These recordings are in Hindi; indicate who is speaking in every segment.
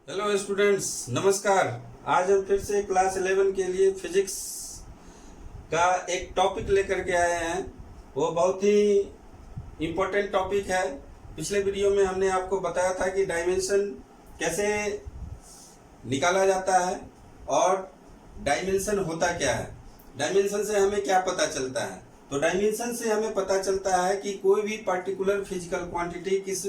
Speaker 1: हेलो स्टूडेंट्स, नमस्कार। आज हम फिर से क्लास 11 के लिए फिजिक्स का एक टॉपिक लेकर के आए हैं। वो बहुत ही इम्पोर्टेंट टॉपिक है। पिछले वीडियो में हमने आपको बताया था कि डायमेंशन कैसे निकाला जाता है और डायमेंशन होता क्या है, डायमेंशन से हमें क्या पता चलता है। तो डायमेंशन से हमें पता चलता है कि कोई भी पर्टिकुलर फिजिकल क्वांटिटी किस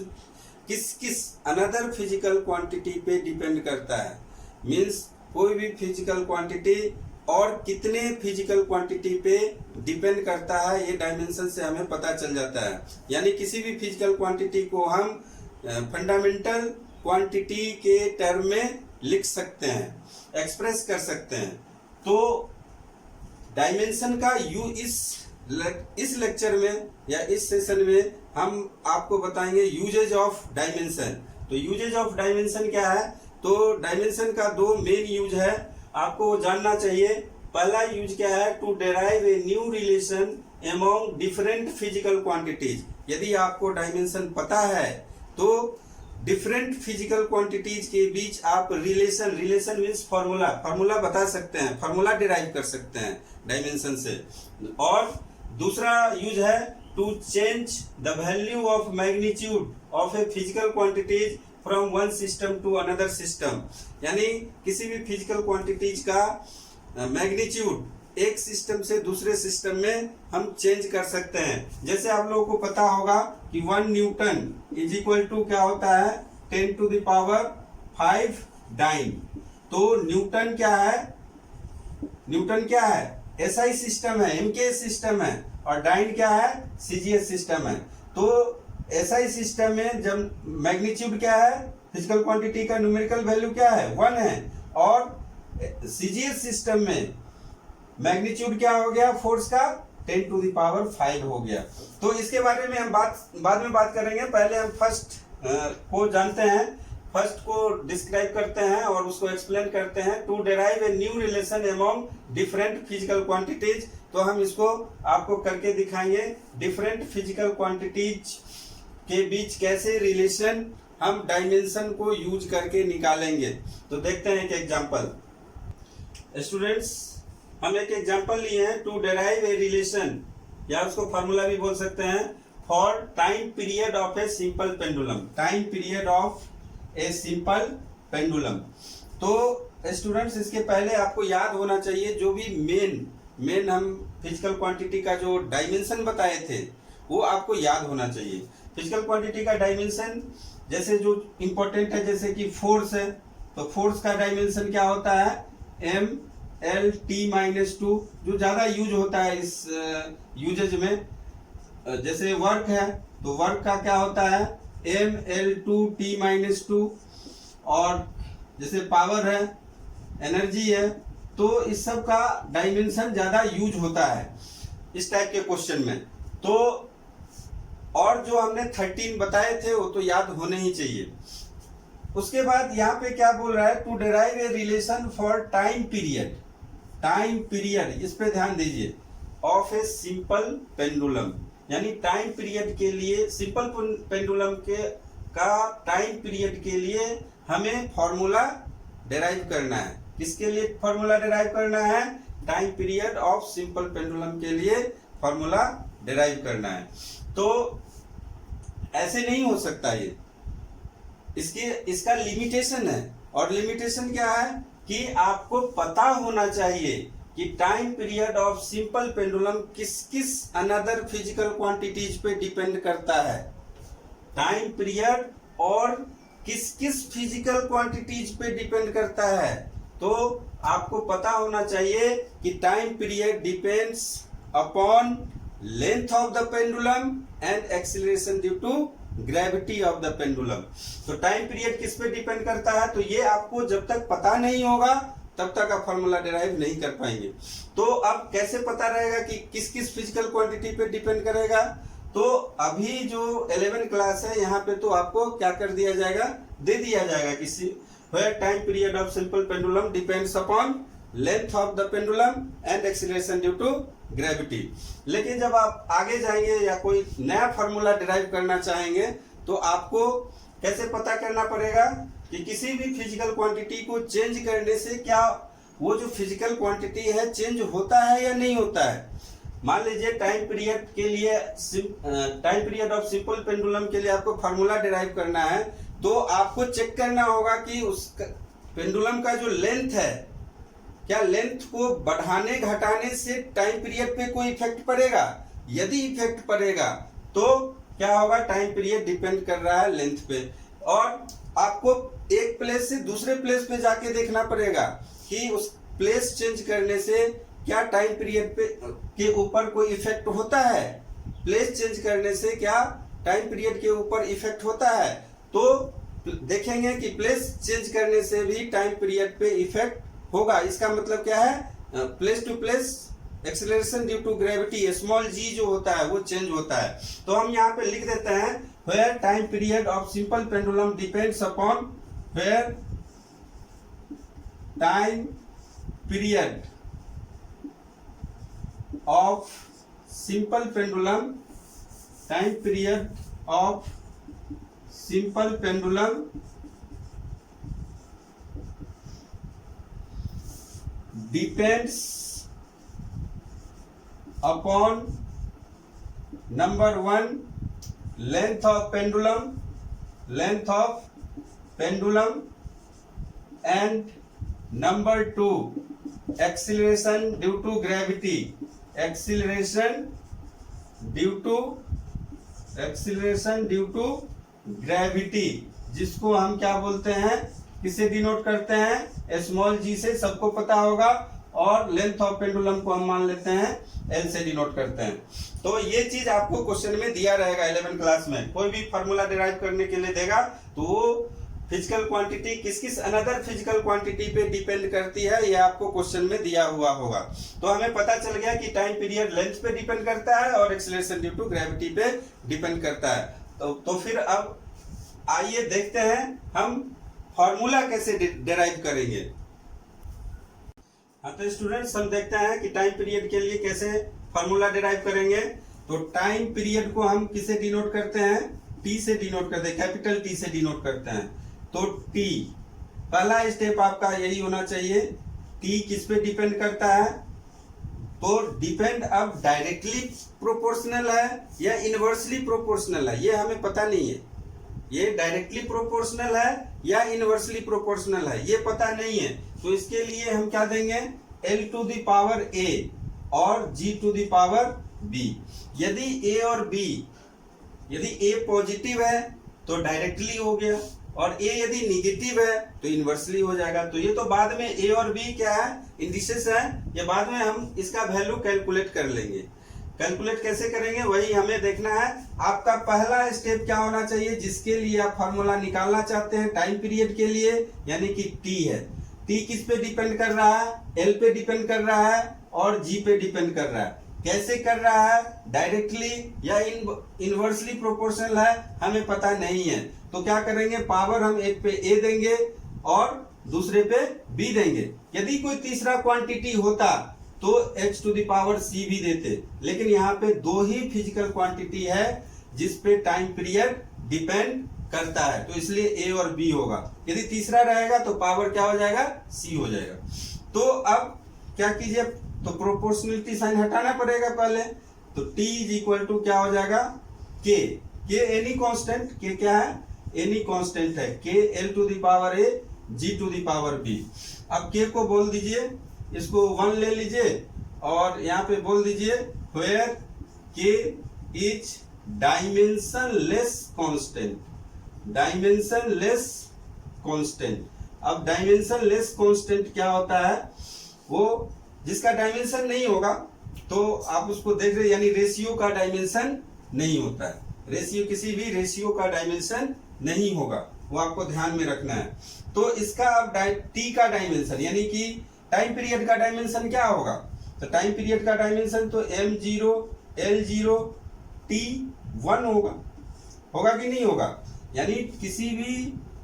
Speaker 1: अनदर फिजिकल क्वांटिटी पे डिपेंड करता है। मीन्स कोई भी फिजिकल क्वांटिटी और कितने फिजिकल क्वांटिटी पे डिपेंड करता है, ये डायमेंशन से हमें पता चल जाता है। यानी किसी भी फिजिकल क्वांटिटी को हम फंडामेंटल क्वांटिटी के टर्म में लिख सकते हैं, एक्सप्रेस कर सकते हैं। तो डायमेंशन का इस लेक्चर में या इस सेशन में हम आपको बताएंगे यूजेज ऑफ डायमेंशन। तो यूजेज ऑफ डायमेंशन क्या है? तो डायमेंशन का दो मेन यूज है, आपको जानना चाहिए। पहला यूज क्या है? To derive a new relation among different physical quantities. यदि आपको डायमेंशन पता है तो डिफरेंट फिजिकल क्वांटिटीज के बीच आप रिलेशन मीन्स फॉर्मूला बता सकते हैं, फॉर्मूला डिराइव कर सकते हैं डायमेंशन से। और दूसरा यूज है to change the value of magnitude of a physical quantities from one system to another system. यानी किसी भी फिजिकल क्वांटिटीज का मैग्नीट्यूड एक सिस्टम से दूसरे सिस्टम में हम चेंज कर सकते हैं। जैसे आप लोगों को पता होगा कि 1 न्यूटन इज इक्वल टू क्या होता है? 10 टू द पावर 5 डाइन। तो न्यूटन क्या है? एसआई सिस्टम है, एमकेएस सिस्टम है, और डाइन क्या है? सीजीएस सिस्टम है। तो एसआई सिस्टम में जब मैग्नीट्यूड क्या है, फिजिकल क्वांटिटी का न्यूमेरिकल वैल्यू क्या है? 1 है। और सीजीएस सिस्टम में मैग्नीट्यूड क्या हो गया? फोर्स का 10 टू द पावर 5 हो गया। तो इसके बारे में हम बाद में बात करेंगे। पहले हम फर्स्ट को जानते हैं, फर्स्ट को डिस्क्राइब करते हैं और उसको एक्सप्लेन करते हैं। To derive a new relation among different physical quantities. तो हम इसको आपको करके दिखाएंगे। डिफरेंट फिजिकल क्वांटिटीज के बीच कैसे रिलेशन हम डायमेंशन को यूज करके निकालेंगे। तो देखते हैं एक एग्जांपल। स्टूडेंट्स, हम एक एग्जांपल लिए हैं। टू डेराइव ए रिलेशन, या उसको फॉर्मूला भी बोल सकते हैं, for time period of a simple pendulum. Time period of a simple pendulum. तो स्टूडेंट्स, इसके पहले आपको याद होना चाहिए जो भी मेन हम फिजिकल क्वांटिटी का जो डायमेंशन बताए थे वो आपको याद होना चाहिए। फिजिकल क्वांटिटी का डायमेंशन जैसे जो इंपॉर्टेंट है, जैसे कि फोर्स है, तो फोर्स का डायमेंशन क्या होता है? MLT-2, जो ज्यादा यूज होता है इस यूजेज में। जैसे वर्क है तो वर्क का क्या होता है? ML2T-2। और जैसे पावर है, एनर्जी है, तो इस सब का डायमेंशन ज्यादा यूज होता है इस टाइप के क्वेश्चन में। तो और जो हमने 13 बताए थे वो तो याद होने ही चाहिए। उसके बाद यहाँ पे क्या बोल रहा है? To derive a relation for time period, इस पे ध्यान दीजिए, ऑफ ए सिंपल पेंडुलम। यानी टाइम पीरियड के लिए, सिंपल पेंडुलम का टाइम पीरियड के लिए हमें फॉर्मूला डेराइव करना है। किसके लिए फॉर्मूला डेराइव करना है? Time period of simple pendulum के लिए फॉर्मूला डेराइव करना है। तो ऐसे नहीं हो सकता ये, इसका लिमिटेशन है। और लिमिटेशन क्या है? कि आपको पता होना चाहिए कि time period of simple pendulum किस अनदर फिजिकल क्वांटिटीज पे डिपेंड करता है। टाइम पीरियड और किस फिजिकल क्वांटिटीज पे डिपेंड करता है। तो आपको पता होना चाहिए कि time period depends upon length of the pendulum and acceleration due to gravity of the pendulum. तो टाइम पीरियड किस पे डिपेंड करता है? तो ये आपको जब तक पता नहीं होगा तब तक आप फॉर्मूला डिराइव नहीं कर पाएंगे। तो अब कैसे पता रहेगा कि किस फिजिकल क्वांटिटी पे डिपेंड करेगा? तो अभी जो 11 क्लास है यहाँ पे तो आपको क्या कर दिया जाएगा? दे दिया जाएगा कि where time period of simple pendulum depends upon length of the pendulum and acceleration due to gravity। लेकिन जब आप आगे जाएंगे या कोई नया फॉर्मूला डिराइव करना चाहेंगे तो आपको कैसे पता करना पड़ेगा? कि किसी भी फिजिकल क्वांटिटी को चेंज करने से क्या वो जो फिजिकल क्वांटिटी है चेंज होता है या नहीं होता है। मान लीजिए टाइम पीरियड के लिए, time period of simple pendulum के लिए आपको फार्मूला डिराइव करना है, तो आपको चेक करना होगा कि उस पेंडुलम का जो लेंथ है, क्या लेंथ को बढ़ाने घटाने से टाइम पीरियड पे कोई इफेक्ट पड़ेगा। यदि इफेक्ट पड़ेगा तो क्या होगा, टाइम पीरियड डिपेंड कर रहा है लेंथ पे। और आपको एक प्लेस से दूसरे प्लेस पे जाके देखना पड़ेगा कि उस प्लेस चेंज करने से क्या टाइम पीरियड पे के ऊपर कोई इफेक्ट होता है। प्लेस चेंज करने से क्या टाइम पीरियड के ऊपर इफेक्ट होता है, तो देखेंगे कि प्लेस चेंज करने से भी टाइम पीरियड पे इफेक्ट होगा। इसका मतलब क्या है, place to place acceleration due to gravity small G जो होता है वो चेंज होता है। तो हम यहाँ पे लिख देते हैं where time period of simple pendulum depends upon, where time period of simple pendulum, time period of simple pendulum depends upon number 1 length of pendulum and number 2 acceleration due to gravity, जिसको हम क्या बोलते हैं, किसे डिनोट करते हैं, स्मॉल जी से, सबको पता होगा। और लेंथ ऑफ पेंडुलम को हम मान लेते हैं एल से डिनोट करते हैं। तो ये चीज आपको क्वेश्चन में दिया रहेगा 11 क्लास में। कोई भी फार्मूला डिराइव करने के लिए देगा तो वो फिजिकल क्वांटिटी किस अनदर फिजिकल क्वांटिटी पे डिपेंड करती है, ये आपको क्वेश्चन में दिया हुआ होगा। तो हमें पता चल गया कि टाइम पीरियड लेंथ पे डिपेंड करता है और एक्सेलरेशन ड्यू टू ग्रेविटी पे डिपेंड करता है। तो फिर अब आइए देखते हैं हम फॉर्मूला कैसे डिराइव करेंगे। हाँ, तो स्टूडेंट्स हम देखते हैं कि टाइम पीरियड के लिए कैसे फॉर्मूला डिराइव करेंगे। तो टाइम पीरियड को हम किसे डिनोट करते हैं, टी से डिनोट करते हैं, कैपिटल टी से डिनोट करते हैं। तो टी, पहला स्टेप आपका यही होना चाहिए। टी किस पे डिपेंड करता है, तो डिपेंड अब डायरेक्टली प्रोपोर्शनल है या इनवर्सली प्रोपोर्शनल है, ये हमें पता नहीं है। ये डायरेक्टली प्रोपोर्शनल है या इनवर्सली प्रोपोर्शनल है, ये पता नहीं है। तो इसके लिए हम क्या देंगे, L to the power A और G to the power B। यदि A और B, यदि A पॉजिटिव है तो डायरेक्टली हो गया, और A यदि निगेटिव है तो इनवर्सली हो जाएगा। तो ये तो बाद में A और B क्या है, इंडिसेस है, ये बाद में हम इसका वैल्यू कैलकुलेट कर लेंगे। कैलकुलेट कैसे करेंगे वही हमें देखना है। आपका पहला स्टेप क्या होना चाहिए, जिसके लिए आप फार्मूला निकालना चाहते हैं टाइम पीरियड के लिए, यानी कि टी है। टी किस पे डिपेंड कर रहा है, एल पे डिपेंड कर रहा है और जी पे डिपेंड कर रहा है। कैसे कर रहा है, डायरेक्टली या इनवर्सली प्रोपोर्शनल है, हमें पता नहीं है। तो क्या करेंगे, पावर हम एक पे ए देंगे और दूसरे पे बी देंगे। यदि कोई तीसरा क्वांटिटी होता तो h to the power c भी देते, लेकिन यहाँ पे दो ही फिजिकल क्वांटिटी है जिस पे टाइम पीरियड डिपेंड करता है, तो इसलिए a और b होगा। यदि तीसरा रहेगा तो पावर क्या हो जाएगा, c हो जाएगा। तो अब क्या कीजिए, तो प्रोपोर्शनलिटी साइन हटाना पड़ेगा पहले। तो t इज इक्वल टू क्या हो जाएगा, k एनी कांस्टेंट, k क्या है, एनी कांस्टेंट है, k l to the power a g to the power b। अब k को बोल दीजिए, इसको 1 ले लीजिए और यहाँ पे बोल दीजिए where k is dimensionless constant, dimensionless constant. अब डायमेंशनलेस कांस्टेंट क्या होता है, वो जिसका डायमेंशन नहीं होगा, तो आप उसको देख रहे, यानी रेशियो का डायमेंशन नहीं होता है। रेशियो, किसी भी रेशियो का डायमेंशन नहीं होगा, वो आपको ध्यान में रखना है। तो इसका अब टी का डायमेंशन, यानी कि टाइम पीरियड का डायमेंशन क्या होगा, तो टाइम पीरियड का डायमेंशन तो m0 L0 T1 होगा कि नहीं होगा। यानी किसी भी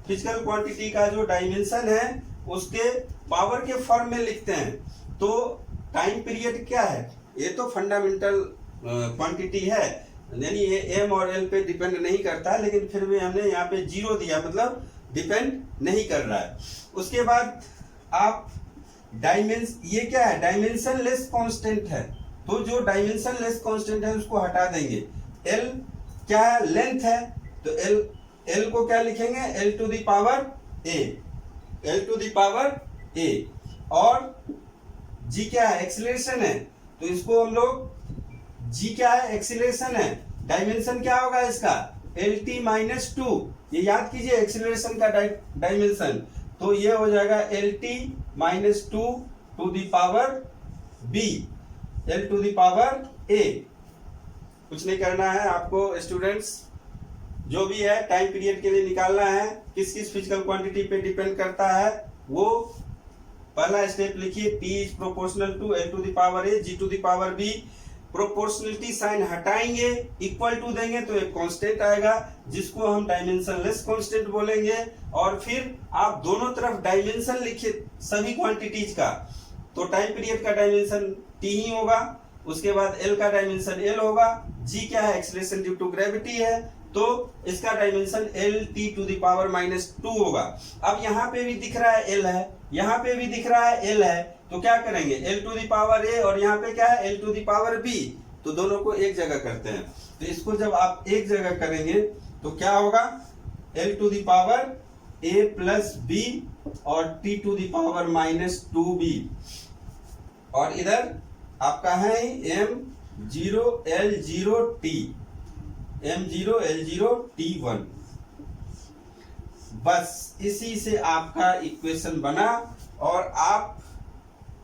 Speaker 1: फिजिकल क्वांटिटी का जो डायमेंशन है उसके पावर के फॉर्म में लिखते हैं। तो टाइम पीरियड क्या है, ये तो फंडामेंटल क्वांटिटी है, यानी ये m और l पे डिपेंड नहीं करता, लेकिन फिर भी हमने यहाँ पे 0 दिया, मतलब डिपेंड नहीं कर रहा है। उसके बाद आप ये क्या है, डायमेंशन लेस कांस्टेंट है, तो जो डायमेंशन लेस कांस्टेंट है उसको हटा देंगे। एल क्या है, लेंथ है, तो एल को क्या लिखेंगे, L to the power A, और जी क्या है, एक्सीलरेशन है, तो इसको हम लोग, जी क्या है, एक्सीलरेशन है, डायमेंशन क्या होगा इसका, एल टी माइनस टू, ये याद कीजिए एक्सीलरेशन का डायमेंशन, तो ये हो जाएगा L T minus two to the power B, L to the power A. कुछ नहीं करना है आपको स्टूडेंट्स, जो भी है टाइम पीरियड के लिए निकालना है, किस किस फिजिकल क्वांटिटी पे डिपेंड करता है, वो पहला स्टेप लिखिए, P is proportional to L to the power A, G to the power B, proportionality sign हटाएंगे, इक्वल टू देंगे तो एक कांस्टेंट आएगा जिसको हम डायमेंशन लेस कांस्टेंट बोलेंगे, और फिर आप दोनों तरफ डायमेंशन लिखिए सभी क्वांटिटीज का, तो टाइम पीरियड का डायमेंशन T ही होगा, उसके बाद L का डायमेंशन L होगा, G क्या है, एक्सीलरेशन ड्यू टू ग्रेविटी है, तो इसका dimension L T to the power minus two होगा। अब यहाँ पे भी दिख रहा है एल है, यहाँ पे भी दिख रहा है एल है, तो क्या करेंगे, L to the power A, और यहाँ पे क्या है, L to the power B, तो दोनों को एक जगह करते हैं, तो इसको जब आप एक जगह करेंगे तो क्या होगा, L to the power A plus B और T to the power minus two B, और इधर आपका है M zero L zero T, M0 L0 T1। बस इसी से आपका इक्वेशन बना, और आप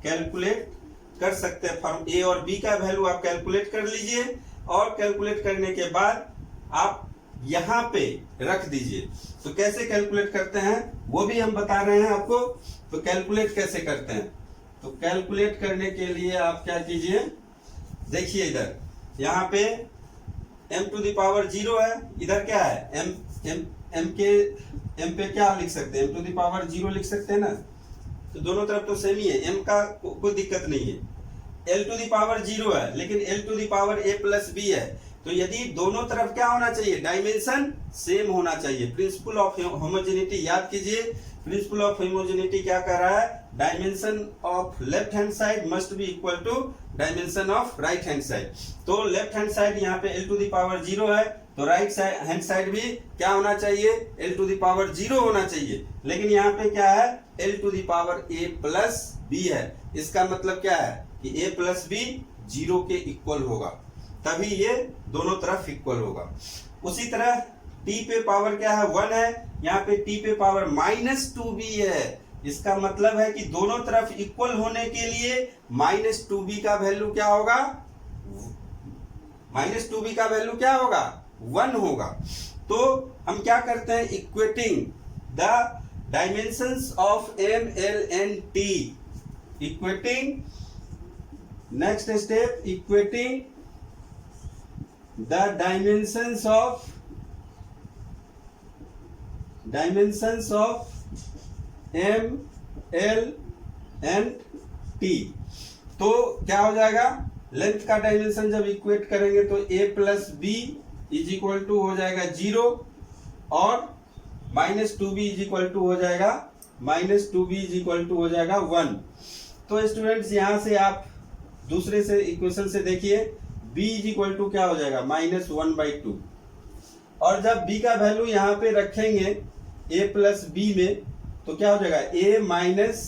Speaker 1: कैलकुलेट कर सकते हैं, फॉर्म ए और बी का वैल्यू आप कैलकुलेट कर लीजिए, और कैलकुलेट करने के बाद आप यहाँ पे रख दीजिए। तो कैसे कैलकुलेट करते हैं वो भी हम बता रहे हैं आपको, तो कैलकुलेट कैसे करते हैं, तो कैलकुलेट करने के लिए आप क्या कीजिए, देखिए इधर यहाँ पे m टू द पावर 0 है, इधर क्या है, m पे क्या लिख सकते हैं, m टू द पावर 0 लिख सकते हैं ना, तो दोनों तरफ तो सेम ही है, m का कोई दिक्कत नहीं है, l टू द पावर 0 है, लेकिन l to the power a plus b है, तो यदि दोनों तरफ क्या होना चाहिए, डायमेंशन सेम होना चाहिए। प्रिंसिपल ऑफ होमोजेनिटी याद कीजिए, प्रिंसिपल ऑफ होमोजेनिटी क्या कर रहा है, dimension of left hand side must be equal to dimension of right hand side, तो लेफ्ट हैंड साइड यहाँ पे l टू द पावर 0 है, तो राइट हैंड साइड भी क्या होना चाहिए, l टू द पावर 0 होना चाहिए, लेकिन यहाँ पे क्या है, l to the power a plus b है, इसका मतलब क्या है कि a प्लस b 0 के इक्वल होगा, तभी ये दोनों तरफ इक्वल होगा। उसी तरह t पे पावर क्या है, 1 है, यहाँ पे t पे पावर माइनस 2b है, इसका मतलब है कि दोनों तरफ इक्वल होने के लिए माइनस 2b का वैल्यू क्या होगा, माइनस 2b का वैल्यू क्या होगा, 1 होगा। तो हम क्या करते हैं, equating the dimensions of m l n t, equating, next step, equating the dimensions of m l n t, तो क्या हो जाएगा, लेंथ का डायमेंशन जब इक्वेट करेंगे तो a plus B is equal to हो जाएगा 0, और minus 2b is equal to हो जाएगा, minus 2b is equal to हो जाएगा 1। तो स्टूडेंट्स यहाँ से आप दूसरे से इक्वेशन से देखिए, b इज इक्वल टू क्या हो जाएगा, माइनस 1/2, और जब b का वैल्यू यहाँ पे रखेंगे a प्लस b में, तो क्या हो जाएगा, a minus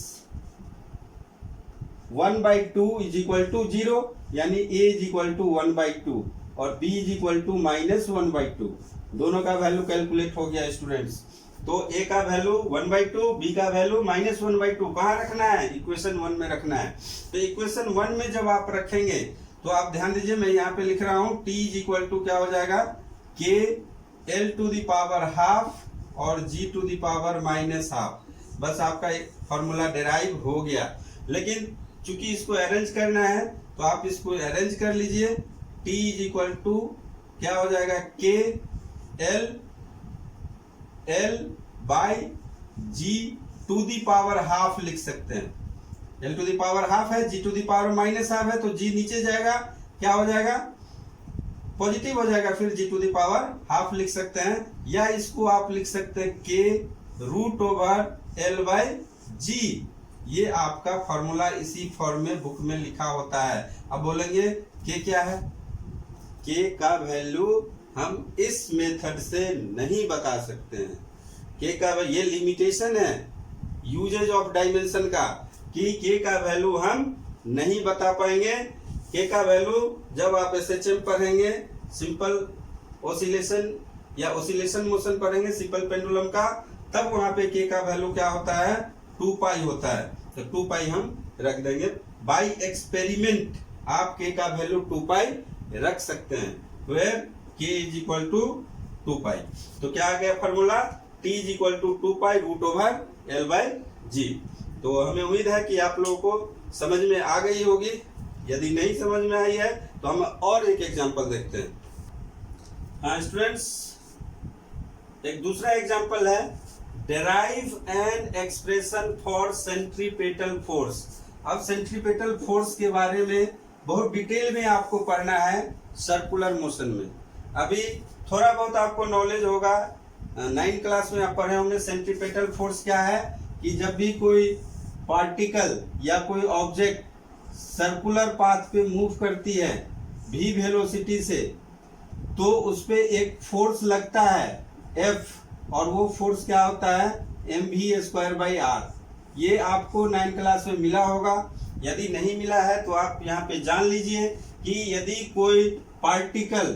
Speaker 1: 1/2 is equal to 0, यानी a इज इक्वल टू 1/2 और b is equal to minus 1/2, दोनों का वैल्यू कैलकुलेट हो गया स्टूडेंट्स। तो a का वैल्यू 1/2, b का वैल्यू माइनस 1/2, कहाँ रखना है, इक्वेशन 1 में रखना है। तो इक्वेशन 1 में जब आप रखेंगे तो आप ध्यान दीजिए, मैं यहाँ पे लिख रहा हूँ t इज इक्वल टू क्या हो जाएगा, k l to the power half और g to the power minus half, बस आपका एक फॉर्मूला डेराइव हो गया। लेकिन चूंकि इसको अरेंज करना है तो आप इसको अरेंज कर लीजिए, t इज इक्वल टू क्या हो जाएगा, k l by g to the power half लिख सकते हैं, l to the power half है, g to the power minus half है, तो g नीचे जाएगा, क्या हो जाएगा, पॉजिटिव हो जाएगा, फिर g to the power half लिख सकते हैं, या इसको आप लिख सकते हैं k √L/G। ये आपका फॉर्मूला इसी फॉर्म में बुक में लिखा होता है। अब बोलेंगे के क्या है? के का वैल्यू हम इस मेथड से नहीं बता सकते हैं। के का ये लिमिटेशन है यूजेज ऑफ डायमेंशन का कि के का वैल्यू हम नहीं बता पाएंगे। के का वैल्यू जब आप SHM पढ़ेंगे, सिंपल ऑसिलेशन या ऑसिलेशन मोशन पढ़ेंगे सिंपल पेंडुलम का, तब वहां पे के का वैल्यू क्या होता है? 2 पाई होता है। तो 2 पाई हम रख देंगे। बाय एक्सपेरिमेंट आप के का वैल्यू 2 पाई रख सकते हैं, वेयर के इज इक्वल टू 2 पाई। तो क्या आ गया formula? T is equal to 2 pi √L/G। तो हमें उम्मीद है कि आप लोगों को समझ में आ गई होगी। यदि नहीं समझ में आई है तो हम और एक एग्जांपल देखते हैं। हाँ स्टूडेंट्स, एक दूसरा एग्जांपल है, derive an expression for centripetal force. अब सेंट्रीपेटल फोर्स के बारे में बहुत डिटेल में आपको पढ़ना है सर्कुलर मोशन में। अभी थोड़ा बहुत आपको नॉलेज होगा, 9th क्लास में आप पढ़े होंगे सेंट्रीपेटल फोर्स क्या है, कि जब भी कोई पार्टिकल या कोई ऑब्जेक्ट सर्कुलर पाथ पे मूव करती है v वेलोसिटी से, तो उस पे एक फोर्स लगता है F, और वो फोर्स क्या होता है? mv²/r। ये आपको 9th क्लास में मिला होगा। यदि नहीं मिला है तो आप यहाँ पे जान लीजिए कि यदि कोई पार्टिकल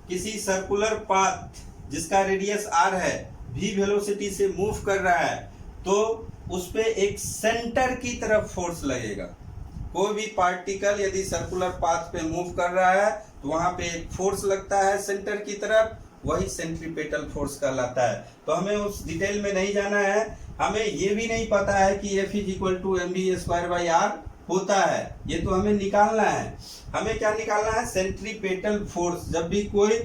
Speaker 1: किसी सर्कुलर पाथ जिसका रेडियस r है v वेलोसिटी से मूव कर रहा है, तो उस पे एक सेंटर की तरफ फोर्स लगेगा। कोई भी पार्टिकल यदि सर्कुलर पाथ पे मूव कर रहा है तो वहां पे एक फोर्स लगता है सेंटर की तरफ, वही सेंट्रीपेटल फोर्स कहलाता है। तो हमें उस डिटेल में नहीं जाना है। हमें ये भी नहीं पता है कि F is equal to mv²/r होता है, ये तो हमें निकालना है। हमें क्या निकालना है? Centripetal force. जब भी कोई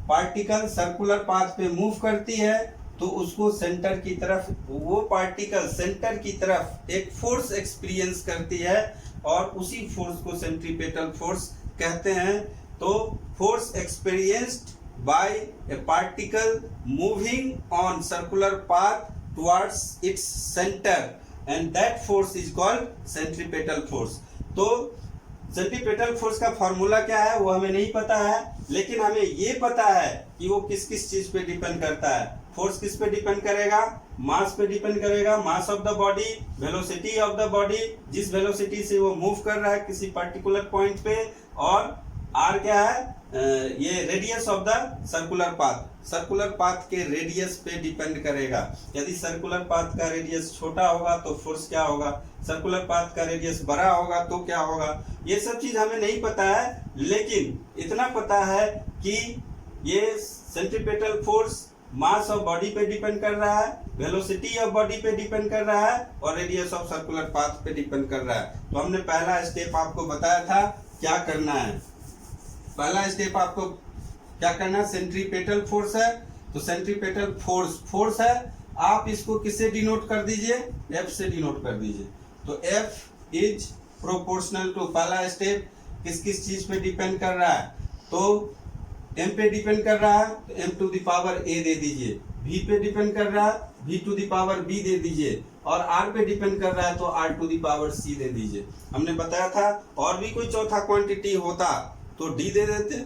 Speaker 1: पार्टिकल सर्कुलर पाथ पे मूव करती है तो उसको सेंटर की तरफ, वो पार्टिकल सेंटर की तरफ एक फोर्स एक्सपीरियंस करती है, और उसी फोर्स को सेंट्रीपेटल फोर्स कहते हैं। तो force experienced bye A particle moving on circular path towards its centre, and that force is called centripetal force. तो सेंट्रीपेटल फोर्स का फॉर्मूला क्या है वो हमें नहीं पता है, लेकिन हमें ये पता है कि वो किस किस चीज पे डिपेंड करता है। फोर्स किस पे डिपेंड करेगा? मास पे डिपेंड करेगा, मास of the body, velocity of the body, जिस वेलोसिटी से वो मूव कर रहा है किसी पर्टिकुलर पॉइंट पे, और आर क्या है? ये radius of the circular path, circular path के रेडियस पे डिपेंड करेगा। यदि सर्कुलर पाथ का रेडियस छोटा होगा तो फोर्स क्या होगा, सर्कुलर पाथ का रेडियस बड़ा होगा तो क्या होगा। ये सब चीज हमें नहीं पता है, लेकिन इतना पता है कि ये centripetal force mass of body पे डिपेंड कर रहा है, वेलोसिटी ऑफ बॉडी पे डिपेंड कर रहा है, और रेडियस ऑफ सर्कुलर पाथ पे डिपेंड कर रहा है। तो हमने पहला स्टेप आपको बताया था क्या करना है। पहला स्टेप आपको क्या करना है? सेंट्रीपेटल फोर्स है, तो सेंट्रीपेटल फोर्स है, आप इसको किससे डिनोट कर दीजिए? F से डिनोट कर दीजिए। तो F इज प्रोपोर्शनल टू, पहला स्टेप किस किस चीज पे डिपेंड कर रहा है? तो m पे डिपेंड कर रहा है तो m⁴ a दे दीजिए, v पे डिपेंड कर रहा है v⁴ b दे दीजिए, और r पे डिपेंड कर रहा है तो r⁴ c दे दीजिए। हमने बताया था और भी कोई चौथा क्वांटिटी होता तो d दे देते,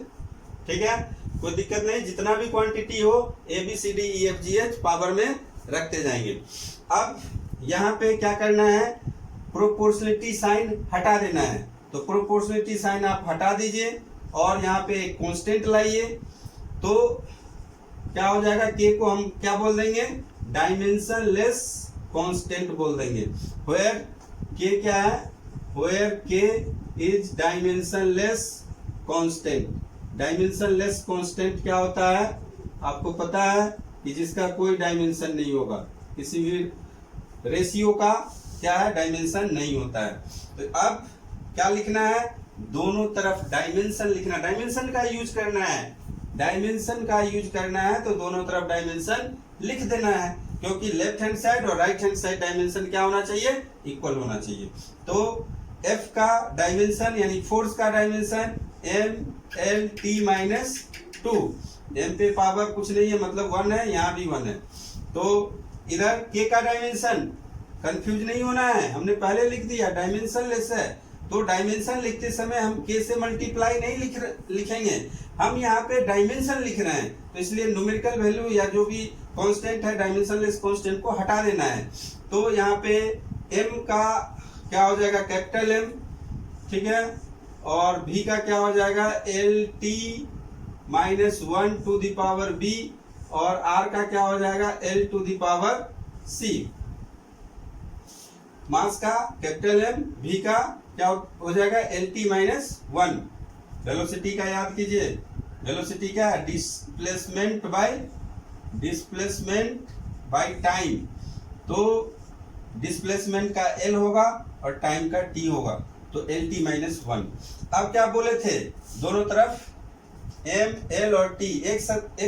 Speaker 1: ठीक है, कोई दिक्कत नहीं। जितना भी क्वांटिटी हो a b c d e f g h power में रखते जाएंगे। अब यहाँ पे क्या करना है? प्रोपोर्शनलिटी साइन हटा देना है। तो प्रोपोर्शनलिटी साइन आप हटा दीजिए और यहाँ पे एक कांस्टेंट लाइए, तो क्या हो जाएगा? के को हम क्या बोल देंगे? डायमेंशन लेस कांस्टेंट बोल देंगे। वेयर के क्या है? वेयर के is dimension less constant. Dimension less constant क्या होता है? आपको पता है कि जिसका कोई डायमेंशन नहीं होगा, किसी भी रेशियो का क्या है? डायमेंशन नहीं होता है। तो अब क्या लिखना है? दोनों तरफ डायमेंशन लिखना, डायमेंशन का यूज करना है, डायमेंशन का यूज करना है, तो दोनों तरफ डायमेंशन लिख देना है, क्योंकि लेफ्ट हैंड साइड और राइट हैंड साइड डायमेंशन क्या होना चाहिए? इक्वल होना चाहिए। तो F का डायमेंशन यानी फोर्स का डायमेंशन mLT-2, m पे पावर कुछ नहीं है मतलब 1 है, यहाँ भी 1 है। तो इधर के का डायमेंशन, कंफ्यूज नहीं होना है, हमने पहले लिख दिया डायमेंशनलेस है, तो डायमेंशन लिखते समय हम के से मल्टीप्लाई नहीं लिखेंगे, हम यहाँ पे डायमेंशन लिख रहे हैं, तो इसलिए न्यूमेरिकल वैल्यू या जो भी कांस्टेंट है डायमेंशनलेस कांस्टेंट को हटा देना है। तो यहाँ पे m का क्या हो जाएगा, कैपिटल M, ठीक है, और v का क्या हो जाएगा, LT -1 to the power b, और r का क्या हो जाएगा, L to the power c। Mass का कैपिटल M, v का क्या हो जाएगा, LT -1। वेलोसिटी का याद कीजिए, वेलोसिटी क्या है, डिस्प्लेसमेंट बाय टाइम, तो डिस्प्लेसमेंट का L होगा और टाइम का T होगा, तो LT -1। अब क्या बोले थे, दोनों तरफ M, L और T एक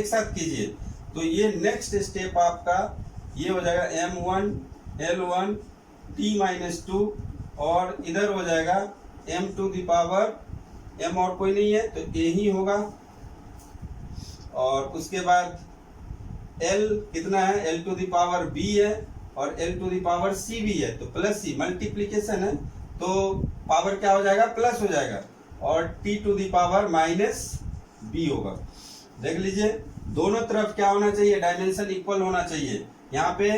Speaker 1: साथ कीजिए, तो ये नेक्स्ट स्टेप आपका ये हो जाएगा M1 L1 T -2, और इधर हो जाएगा M to the power, M और कोई नहीं है तो A ही होगा, और उसके बाद L कितना है, L to the power B है, और L to the power C भी है, तो प्लस C, मल्टीप्लीकेशन है तो पावर क्या हो जाएगा, प्लस हो जाएगा, और T to the power -B होगा। देख लीजिए दोनों तरफ क्या होना चाहिए, डायमेंशन इक्वल होना चाहिए। यहाँ पे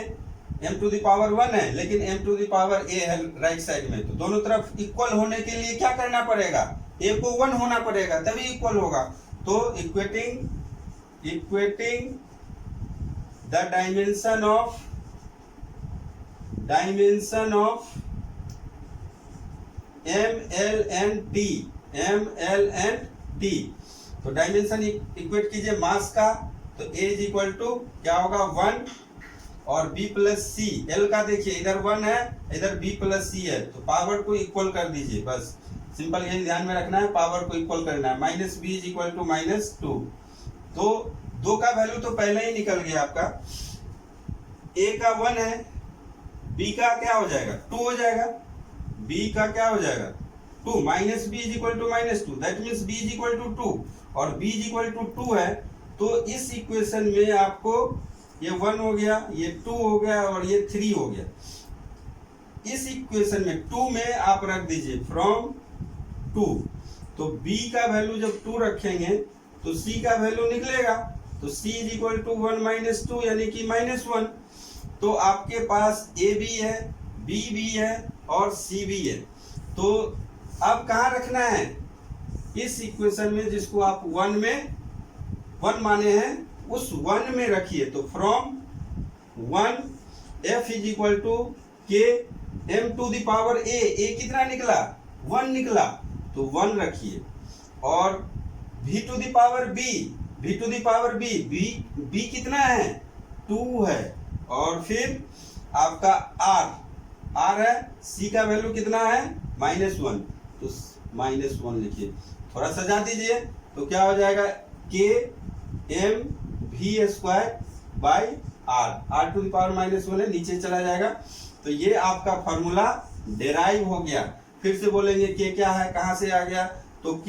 Speaker 1: m टू द पावर 1 है, लेकिन m to the power a है राइट साइड में, तो दोनों तरफ इक्वल होने के लिए क्या करना पड़ेगा, a को 1 होना पड़ेगा तभी इक्वल होगा। तो equating the dimension of m l and t, तो डायमेंशन इक्वेट कीजिए मास का, तो a इज इक्वल टू क्या होगा, 1 और b प्लस सी। L का देखिए इधर 1 है, इधर b प्लस सी है, तो पावर को इक्वल कर दीजिए, बस सिंपल यही ध्यान में रखना है, पावर को इक्वल करना है। -b इज इक्वल टू -2, तो 2 का वैल्यू तो पहले ही निकल गया आपका, a का 1 है, b का क्या हो जाएगा, 2 हो जाएगा, b का क्या हो जाएगा 2, -b is equal to -2, that means b is equal to 2, और b इज इक्वल टू 2 है, तो इस इक्वेशन में आपको ये 1 हो गया, ये 2 हो गया, और ये 3 हो गया। इस इक्वेशन में 2 में आप रख दीजिए फ्रॉम 2, तो b का वैल्यू जब 2 रखेंगे तो c का वैल्यू निकलेगा, तो c इज इक्वल टू 1 - 2 यानी कि -1। तो आपके पास a भी है, b भी है और c भी है, तो अब कहाँ रखना है, इस इक्वेशन में जिसको आप 1 माने हैं उस 1 में रखिए, तो from 1 f is equal to k m to the power a कितना निकला, 1 निकला, तो 1 रखिए, और v to the power b कितना है, 2 है, और फिर आपका r है, c का वैल्यू कितना है, -1, तो -1 लिखिए, थोड़ा सजा दीजिए, तो क्या हो जाएगा, k m v² by r to the power -1 है, नीचे चला जाएगा, तो ये आपका फॉर्मूला डेराइव हो गया। फिर से बोलेंगे k क्या है, कहाँ से आ गया, तो k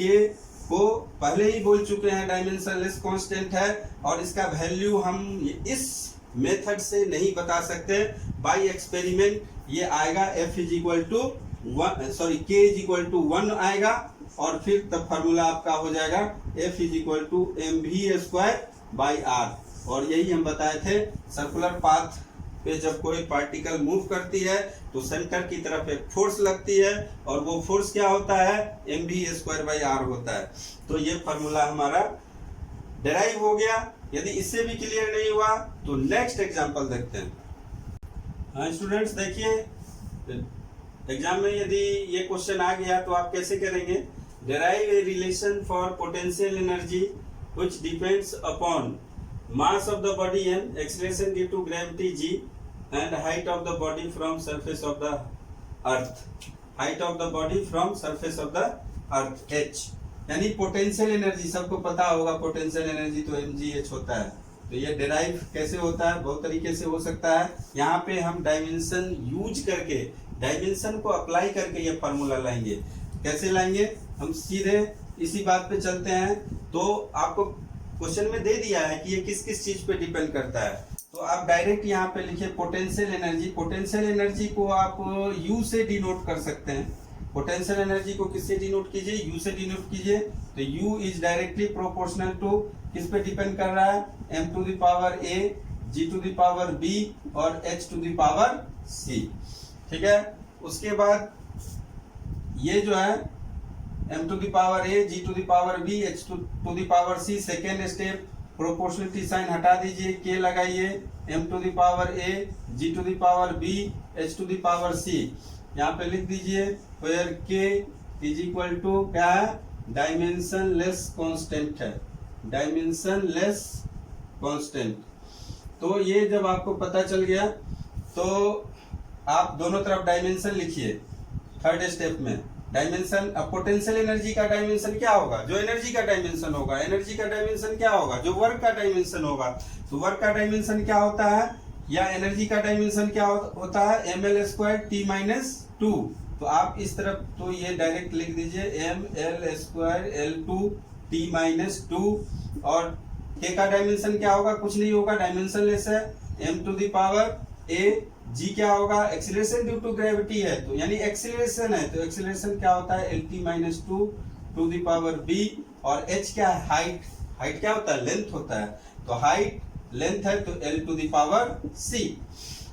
Speaker 1: को पहले ही बोल चुके हैं डायमेंशनलेस कांस्टेंट है, और इसका वैल्यू हम इस मेथड से नहीं बता सकते, बाय एक्सपेरिमेंट ये आएगा f is equal to k is equal to 1 आएगा, और फिर तब फार्मूला आपका हो जाएगा f is equal to mv² by r। और यही हम बताए थे, सर्कुलर पाथ पे जब कोई पार्टिकल मूव करती है तो सेंटर की तरफ एक फोर्स लगती है, और वो फोर्स क्या होता है, mv² बाई r होता है। तो ये फार्मूला हमारा डेराइव हो गया। यदि इससे भी क्लियर नहीं हुआ तो नेक्स्ट एग्जांपल देखते हैं। हाँ स्टूडेंट्स, देखिए एग्जाम में यदि ये क्वेश्चन आ गया तो आप कैसे करेंगे, derive a relation for potential energy which depends upon mass of the body m, acceleration due to gravity g, and height of the body from surface of the earth, height of the body from surface of the earth h। यानी पोटेंशियल एनर्जी सबको पता होगा, पोटेंशियल एनर्जी तो mgh होता है। तो ये डेराइव कैसे होता है, बहुत तरीके से हो सकता है। यहाँ पे हम डायमेंशन यूज करके, डायमेंशन को अप्लाई करके ये फार्मूला लाएंगे। कैसे लाएंगे, हम सीधे इसी बात पे चलते हैं। तो आपको क्वेश्चन में दे दिया है कि ये किस किस चीज पे डिपेंड करता है। तो आप डायरेक्ट यहाँ पे लिखिए पोटेंशियल एनर्जी। पोटेंशियल एनर्जी को आप यू से डिनोट कर सकते हैं। पोटेंशियल एनर्जी को किससे डिनोट कीजिए? यू से डिनोट कीजिए। तो U is directly proportional to, किस पे डिपेंड कर रहा है? m to the power a, g to the power b और h to the power c। ठीक है, उसके बाद ये जो है m to the power a, g to the power b, h to the power c, second step proportionality sign हटा दीजिए, k लगाइए, m to the power a, g to the power b, h to the power c। यहाँ पे लिख दीजिए where k is equal to क्या है? डायमेंशन लेस कांस्टेंट है, डायमेंशन लेस कांस्टेंट। तो ये जब आपको पता चल गया तो आप दोनों तरफ डायमेंशन लिखिए। थर्ड स्टेप में डायमेंशन, अब पोटेंशियल एनर्जी का डायमेंशन क्या होगा? जो एनर्जी का डायमेंशन होगा। एनर्जी का डायमेंशन क्या होगा? जो वर्क का डायमेंशन होगा। तो वर्क का डायमेंशन क्या होता है, या एनर्जी का डायमेंशन क्या होता है? ml²t-2। तो आप इस तरफ तो ये डायरेक्ट लिख दीजिए ml²L2t-2। और k का डायमेंशन क्या होगा? कुछ नहीं होगा, डायमेंशन लेस है, m to the power a। g क्या होगा? एक्सीलरेशन ड्यू टू ग्रेविटी है, तो यानी एक्सीलरेशन है, तो एक्सीलरेशन क्या होता है? Lt-2 to the power b। और h क्या है? हाइट। हाइट क्या होता है? लेंथ होता है, तो हाइट लेंथ है, तो l to the power c।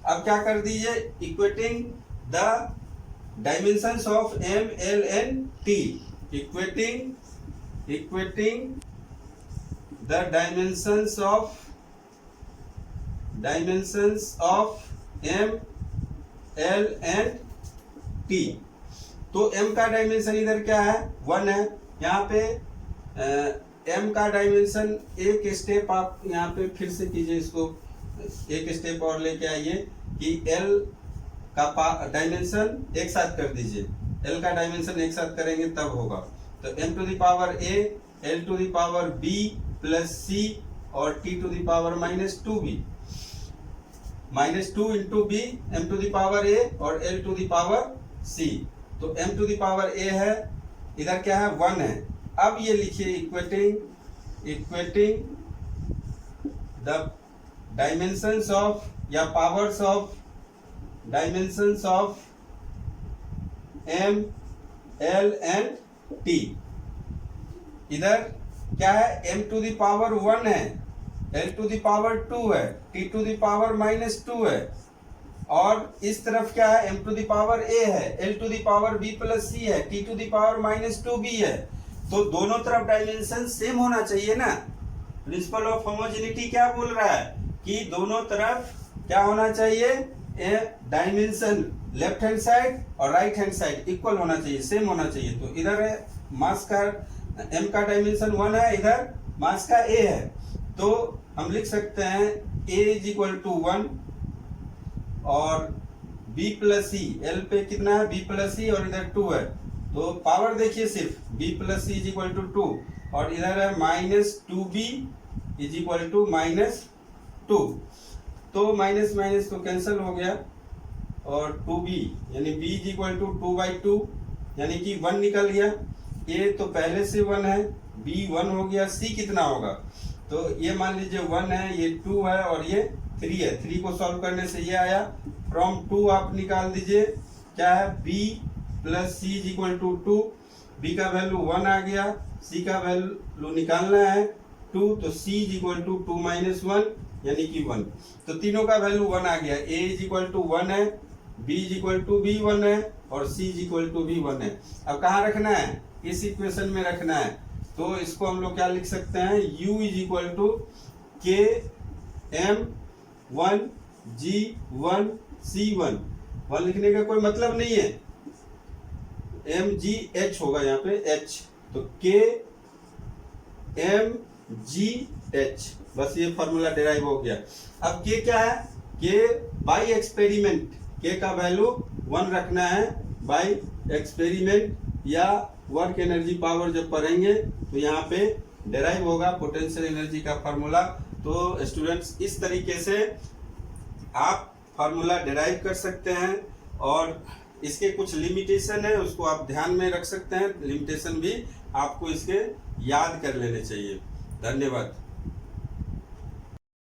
Speaker 1: अब क्या कर दीजिए? Equating the dimensions of m, l and t, equating the dimensions of m, l and t। तो m का डायमेंशन इधर क्या है? 1 है। यहाँ पे m का डायमेंशन एक स्टेप आप यहाँ पे फिर से कीजिए, इसको एक स्टेप और लेके आइए कि l का डायमेंशन एक साथ कर दीजिए। l का डायमेंशन एक साथ करेंगे तब होगा। तो m to the power a, l to the power b plus c और t to the power -2b, -2 into b, m to the power a और l to the power c। तो m to the power a है, इधर क्या है? 1 है। अब ये लिखिए इक्वेटिंग द डायमेंशंस ऑफ या powers of dimensions of m, l and t। इधर क्या है? m टू द पावर 1 है, l टू द पावर 2 है, t टू द पावर -2 है, और इस तरफ क्या है? m to the power a है, l to the power b plus c है, t to the power -2b है। तो दोनों तरफ डायमेंशन सेम होना चाहिए ना। प्रिंसिपल ऑफ होमोजेनिटी क्या बोल रहा है कि दोनों तरफ क्या होना चाहिए? डायमेंशन लेफ्ट हैंड साइड और राइट हैंड साइड इक्वल होना चाहिए, सेम होना चाहिए। तो इधर है मास का m का डायमेंशन 1 है, इधर मास का a है, तो हम लिख सकते हैं a इज इक्वल टू 1 और b प्लस c, l पे कितना है? b प्लस c और इधर 2 है, तो पावर देखिए सिर्फ b plus c is equal to 2 और इधर है -2b इज इक्वल टू -2। तो माइनस माइनस तो कैंसिल हो गया और 2b यानी b इज इक्वल टू 2/2 यानी कि 1 निकल गया। a तो पहले से 1 है, b 1 हो गया, c कितना होगा? तो ये मान लीजिए 1 है, ये 2 है और ये 3 है। 3 को सॉल्व करने से ये आया, फ्रॉम 2 आप निकाल दीजिए क्या है? b plus c is equal to 2। b का वैल्यू 1 आ गया, c का वैल्यू निकालना है 2, तो c इज इक्वल टू 2 - 1 यानी कि 1। तो तीनों का वैल्यू 1 आ गया। a इज इक्वल टू 1 है, b is equal to b 1 है और c is equal to b 1 है। अब कहाँ रखना है? इस इक्वेशन में रखना है। तो इसको हम लोग क्या लिख सकते हैं? u is equal to k m1 g1 c1। 1 लिखने का कोई मतलब नहीं है, mgh होगा यहाँ पे h, तो k mgh, बस ये फॉर्मूला डिराइव हो गया। अब k क्या है? k बाय एक्सपेरिमेंट, k का वैल्यू 1 रखना है बाय एक्सपेरिमेंट, या वर्क एनर्जी पावर जब पढ़ेंगे तो यहाँ पे डिराइव होगा पोटेंशियल एनर्जी का फॉर्मूला। तो स्टूडेंट्स इस तरीके से आप फार्मूला डिराइव कर सकते हैं और इसके कुछ लिमिटेशन है, उसको आप ध्यान में रख सकते हैं। लिमिटेशन भी आपको इसके याद कर लेने चाहिए। धन्यवाद।